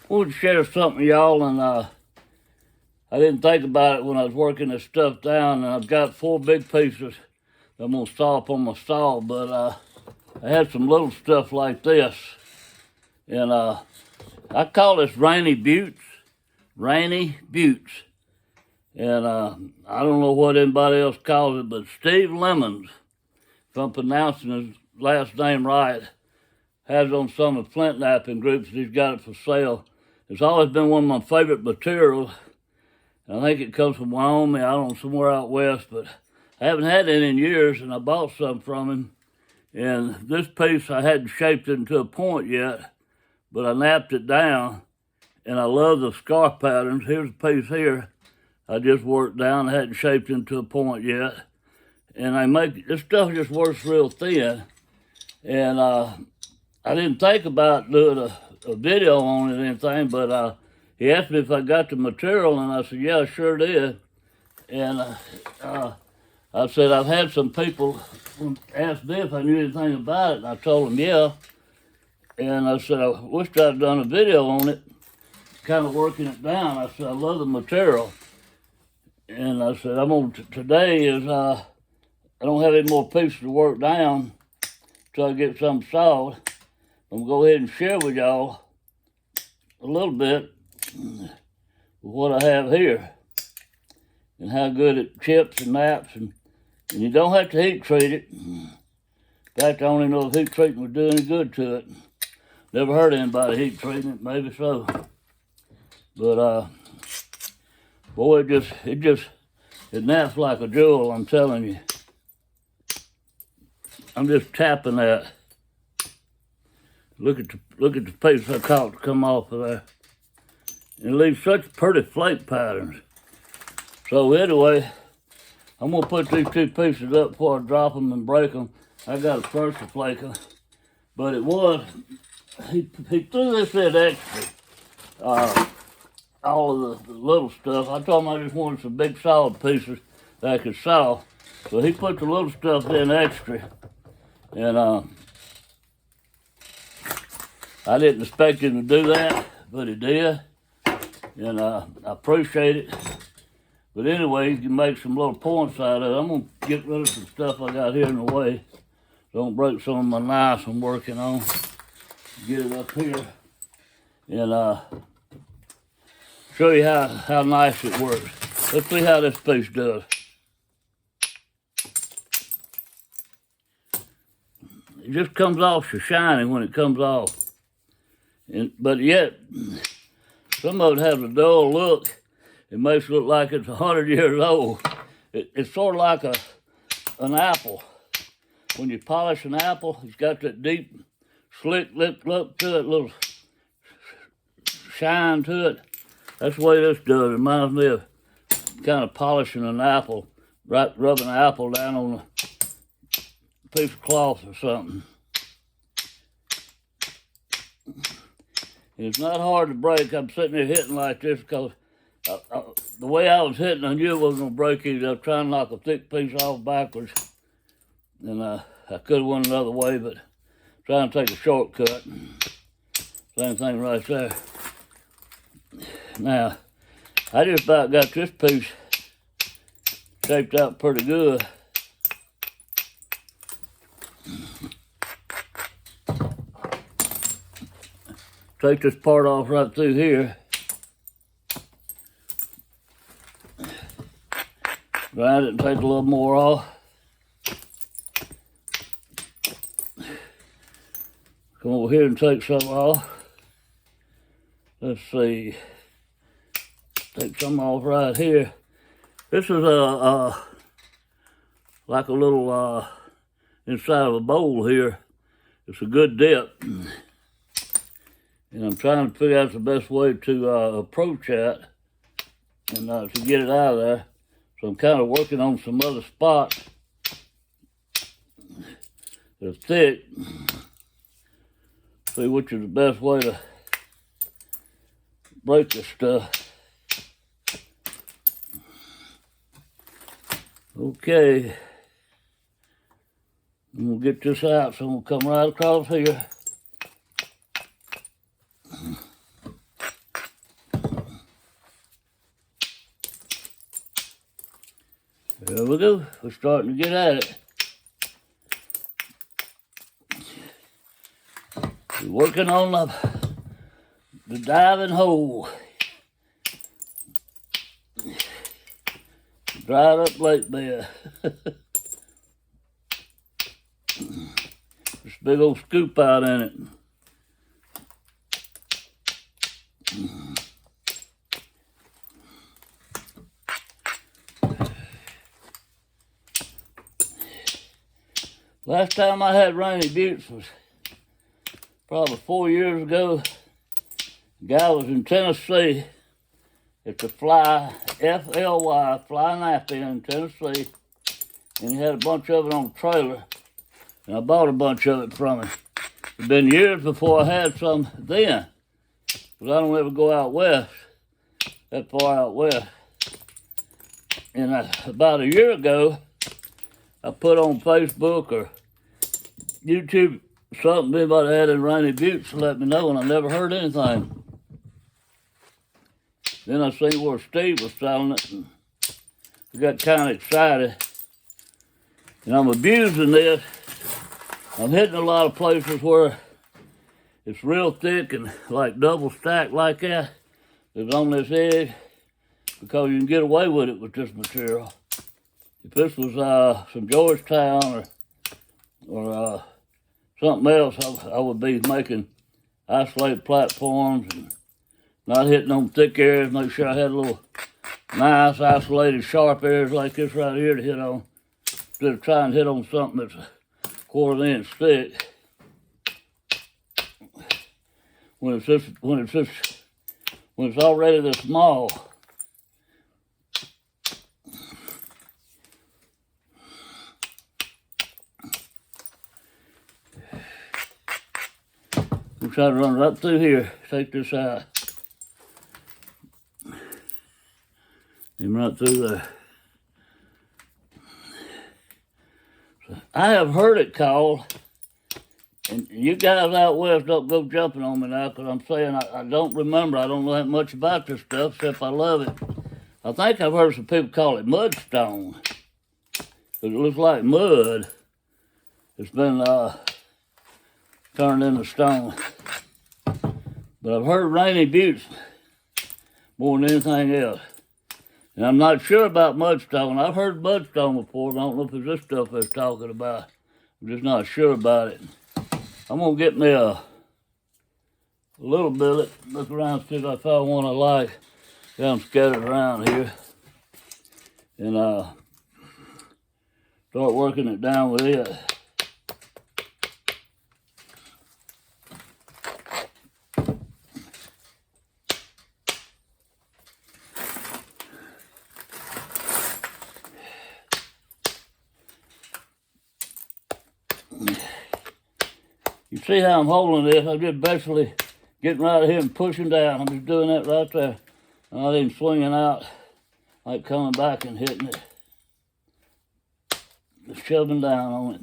wanted to share something with y'all, and I didn't think about it when I was working this stuff down, and I've got 4 big pieces that I'm gonna saw up on my saw, but I had some little stuff like this, and I call this Rainey Buttes, and I don't know what anybody else calls it, but Steve Lemons, if I'm pronouncing his last name right, has on some of the flint knapping groups. He's got it for sale. It's always been one of my favorite materials. I think it comes from Wyoming, I don't know, somewhere out west, but I haven't had it in years, and I bought some from him. And this piece I hadn't shaped it into a point yet, but I napped it down, and I love the scarf patterns. Here's a piece here I just worked down. I hadn't shaped into a point yet. And this stuff just works real thin. And I didn't think about doing a video on it or anything, but he asked me if I got the material, and I said, yeah, I sure did. And I said, I've had some people ask me if I knew anything about it, and I told them, yeah. And I said, I wished I'd done a video on it, kind of working it down. I said, I love the material. And I said, today is, I don't have any more pieces to work down until I get something solid. I'm gonna go ahead and share with y'all a little bit of what I have here and how good it chips and naps, and you don't have to heat treat it. In fact, I don't even know if heat treating would do any good to it. Never heard of anybody heat treating it, maybe so. But boy, it naps like a jewel, I'm telling you. I'm just tapping that. Look at the piece I caught to come off of there. And it leaves such pretty flake patterns. So anyway, I'm gonna put these 2 pieces up before I drop them and break them. I got a first flaker, but he threw this in extra. All of the little stuff. I told him I just wanted some big solid pieces that I could saw. So he put the little stuff in extra. And I didn't expect him to do that, but he did. And I appreciate it. But anyway, you can make some little points out of it. I'm going to get rid of some stuff I got here in the way. Don't break some of my knives I'm working on. Get it up here. And show you how nice it works. Let's see how this piece does. It just comes off so shiny when it comes off. But yet, some of it has a dull look. It makes it look like it's 100 years old. It's sort of like an apple. When you polish an apple, it's got that deep, slick look to it, little shine to it. That's the way this does. It reminds me of kind of polishing an apple, rubbing an apple down on a piece of cloth or something. It's not hard to break. I'm sitting there hitting like this because the way I was hitting, I knew it wasn't going to break either. I was trying to knock a thick piece off backwards. And I could have went another way, but trying to take a shortcut. Same thing right there. Now, I just about got this piece shaped out pretty good. Take this part off right through here. Grind it and take a little more off. Come over here and take some off. Let's see. Take some off right here. This is like a little inside of a bowl here. It's a good dip. And I'm trying to figure out the best way to approach that and to get it out of there. So I'm kind of working on some other spots that are thick. See which is the best way to break this stuff. Okay. I'm gonna get this out, so I'm gonna come right across here. There we go. We're starting to get at it. We're working on the diving hole. Dried up lake bed. This big old scoop out in it. Last time I had Rainey Butte was probably 4 years ago. The guy was in Tennessee at the Fly, F-L-Y, Fly Knife in Tennessee. And he had a bunch of it on the trailer. And I bought a bunch of it from him. It's been years before I had some then. Because I don't ever go out west, that far out west. And about a year ago, I put on Facebook or YouTube something anybody had in Rainey Butte to let me know, and I never heard anything. Then I seen where Steve was selling it, and I got kind of excited. And I'm abusing this. I'm hitting a lot of places where it's real thick and like double stacked like that. It's on this edge because you can get away with it with this material. If this was some Georgetown or something else, I would be making isolated platforms and not hitting on thick areas. Make sure I had a little nice isolated sharp areas like this right here to hit on, instead of trying to hit on something that's a quarter inch thick. When it's already this small. I'm trying to run right through here. Take this out. And right through there. So I have heard it called, and you guys out west don't go jumping on me now, because I'm saying I don't remember. I don't know that much about this stuff, except I love it. I think I've heard some people call it mudstone. Because it looks like mud. It's been turned into stone. But I've heard Rainey Butte more than anything else. And I'm not sure about mudstone. I've heard mudstone before, but I don't know if it's this stuff they're talking about. I'm just not sure about it. I'm gonna get me a little billet, look around, see if I find one I like. Got them scattered around here. And start working it down with it. You see how I'm holding this? I'm just basically getting right here and pushing down. I'm just doing that right there. I'm not even swinging out, like coming back and hitting it. Just shoving down on it.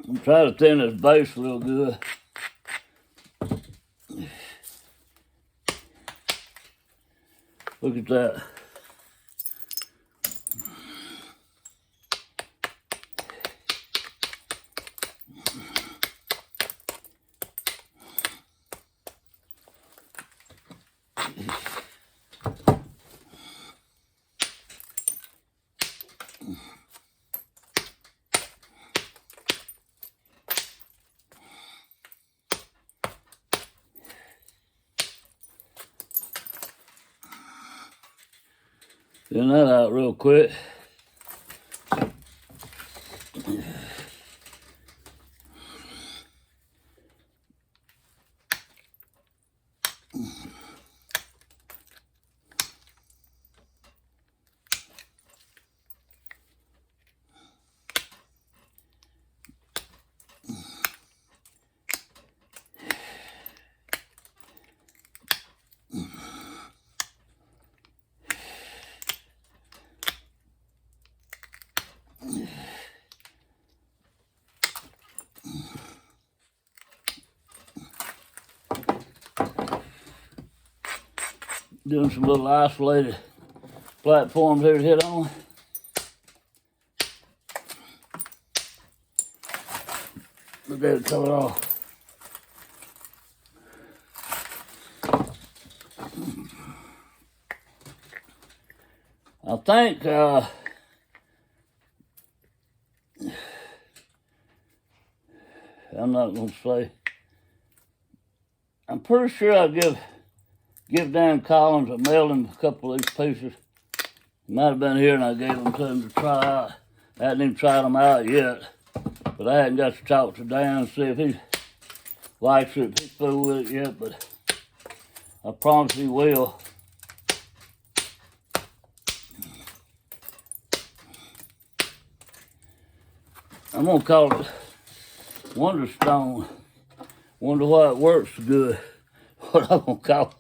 I'm trying to thin this base real good. Look at that. Thin that out real quick. Doing some little isolated platforms here to hit on. But they'll cut it off. I think I'm not gonna say. I'm pretty sure I give Dan Collins, I mailed him a couple of these pieces. He might have been here and I gave them to him to try out. I hadn't even tried them out yet, but I hadn't got to talk to Dan and see if he likes it, if he's through with it yet, but I promise he will. I'm gonna call it Wonderstone. Wonder why it works so good. What I'm gonna call it.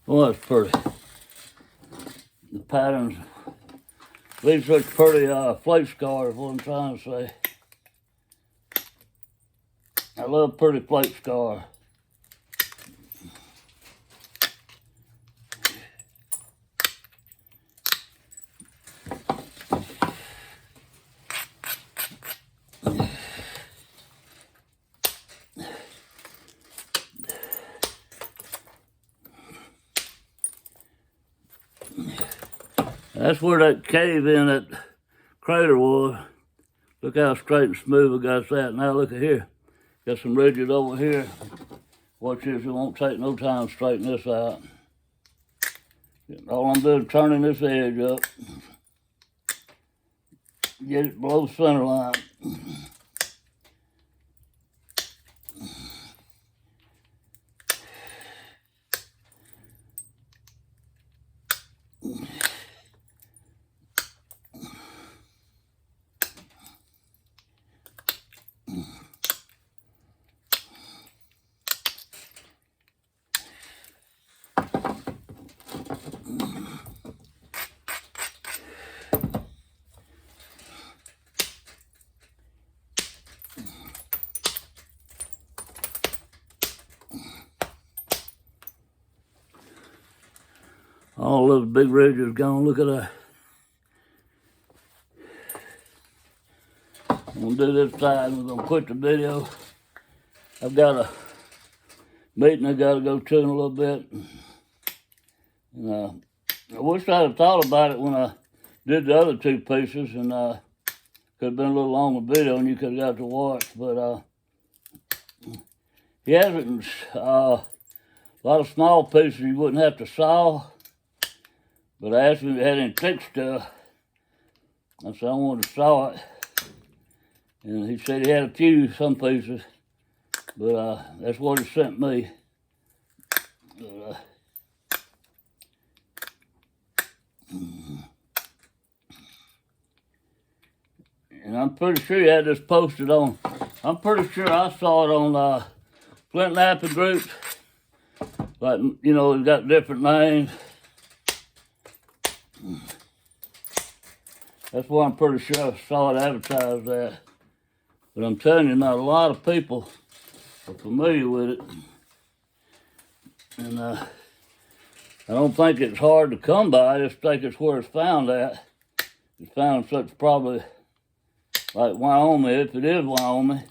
Well, that's pretty. The patterns, these look pretty flake scars, is what I'm trying to say. I love pretty flake scar. That's where that cave in that crater was. Look how straight and smooth I got that. Now look at here. Got some ridges over here. Watch this, it won't take no time to straighten this out. All I'm doing is turning this edge up. Get it below the center line. All those big ridges gone. Look at that. I'm gonna do this side. We're gonna quit the video. I've got a meeting I gotta go to in a little bit. And, I wish I'd have thought about it when I did the other two pieces, and could have been a little longer video and you could have got to watch. But he hasn't. A lot of small pieces you wouldn't have to saw. But I asked him if he had any thick stuff. I said I wanted to saw it. And he said he had a few, some pieces. But that's what he sent me. But, and I'm pretty sure he had this posted on. I'm pretty sure I saw it on Flint Napping groups. Like, you know, it's got different names. That's why I'm pretty sure I saw it advertised at. But I'm telling you, not a lot of people are familiar with it. And I don't think it's hard to come by. I just think it's where it's found at. It's found in such probably like Wyoming, if it is Wyoming.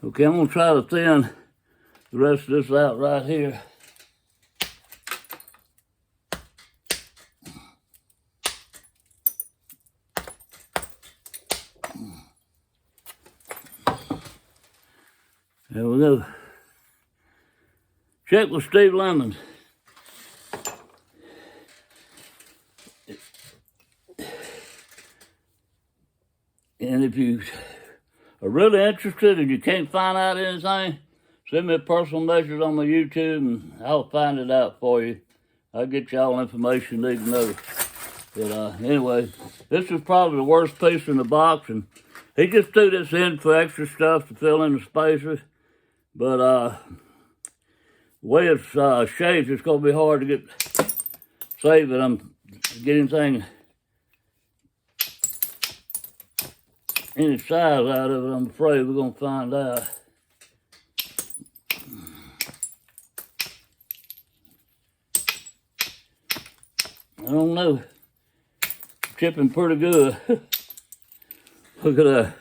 Okay, I'm gonna try to thin the rest of this out right here. There we go. Check with Steve Lemons. And if you are really interested and you can't find out anything, send me a personal message on my YouTube and I'll find it out for you. I'll get you all information you need to know. But anyway, this is probably the worst piece in the box, and he just threw this in for extra stuff to fill in the spaces. But the way it's shaped, it's going to be hard to save it. I'm getting things any size out of it. I'm afraid we're going to find out. I don't know. Chipping pretty good. Look at that.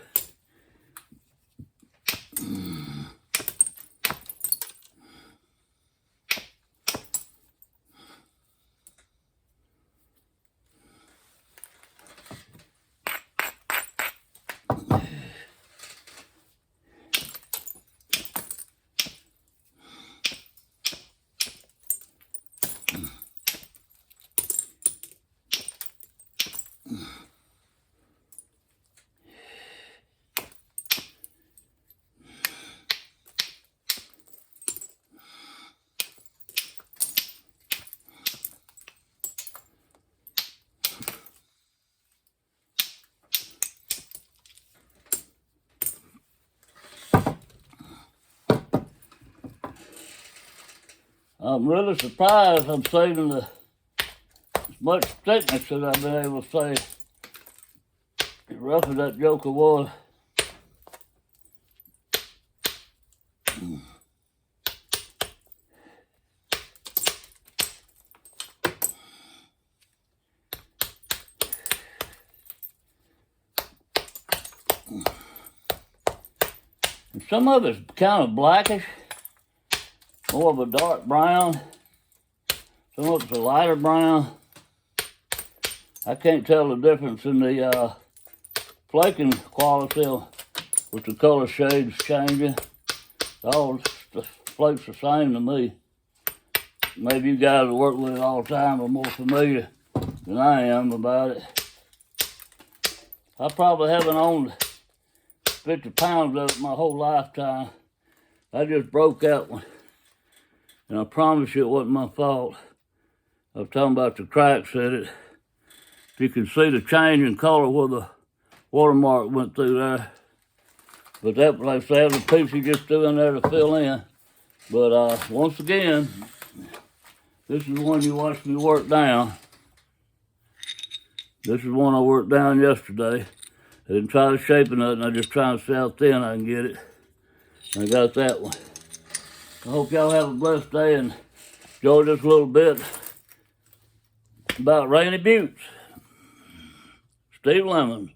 I'm really surprised I'm saving as much thickness as I've been able to save. As rough as that joker was. And some of it's kind of blackish. More of a dark brown. Some of it's a lighter brown. I can't tell the difference in the flaking quality with the color shades changing. All the flakes the same to me. Maybe you guys who work with it all the time are more familiar than I am about it. I probably haven't owned 50 pounds of it my whole lifetime. I just broke that one. And I promise you it wasn't my fault. I was talking about the cracks in it. You can see the change in color where the watermark went through there. But that, like I said, was a piece you just threw in there to fill in. But once again, this is the one you watched me work down. This is one I worked down yesterday. I didn't try to shape it nothing. I just trying to see how thin I can get it. And I got that one. I hope y'all have a blessed day and enjoy this little bit about Rainey Butte. Steve Lemons.